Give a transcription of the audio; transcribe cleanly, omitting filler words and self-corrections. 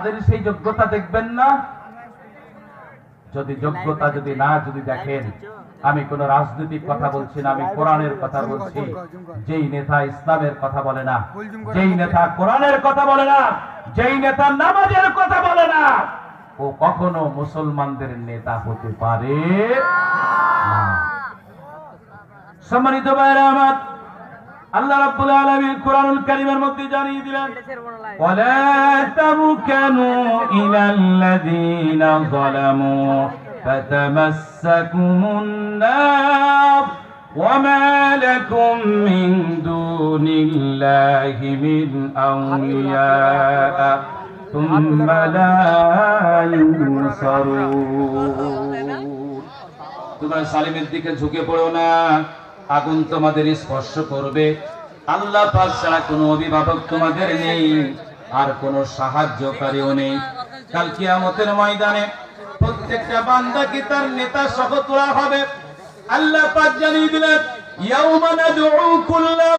তাদের সেই যোগ্যতা দেখবেন না? যদি যোগ্যতা যদি দেখেন, আমি কোন রাজনৈতিক কথা বলছি না, আমি কোরআনের কথা বলছি। যেই নেতা ইসলামের কথা বলে না, যেই নেতা কোরআনের কথা বলে না, যেই নেতা নামাজের কথা বলে না, ও কখনো মুসলমানদের নেতা হতে পারে না। সম্মানিত ভাইরা আমার, আল্লাহ রাব্বুল আলামিন কুরআনুল কারীমের মধ্যে জানিয়ে দিলেন, ওয়ালা তারকানু ইলাল্লাযীনা যালামু ফাতামাসসাকুমুন নার ওয়ামা লাকুম মিন দুনিল্লাহি মিন আউলিয়া সুম্মা লা ইউনসারুন। তোমরা জালিমের দিকে ঝুঁকে পড়ো না, আগুন তোমাদের স্পর্শ করবে। আল্লাহ পাক ছাড়া কোনো অভিভাবক তোমাদের নেই, আর কোনো সাহায্যকারীও নেই। কাল কিয়ামতের ময়দানে প্রত্যেকটা বান্দাকে তার নেতা সহ তোলা হবে। আল্লাহ পাক জানিয়ে দিলেন, ইয়াউমা নাদউ কুল্লা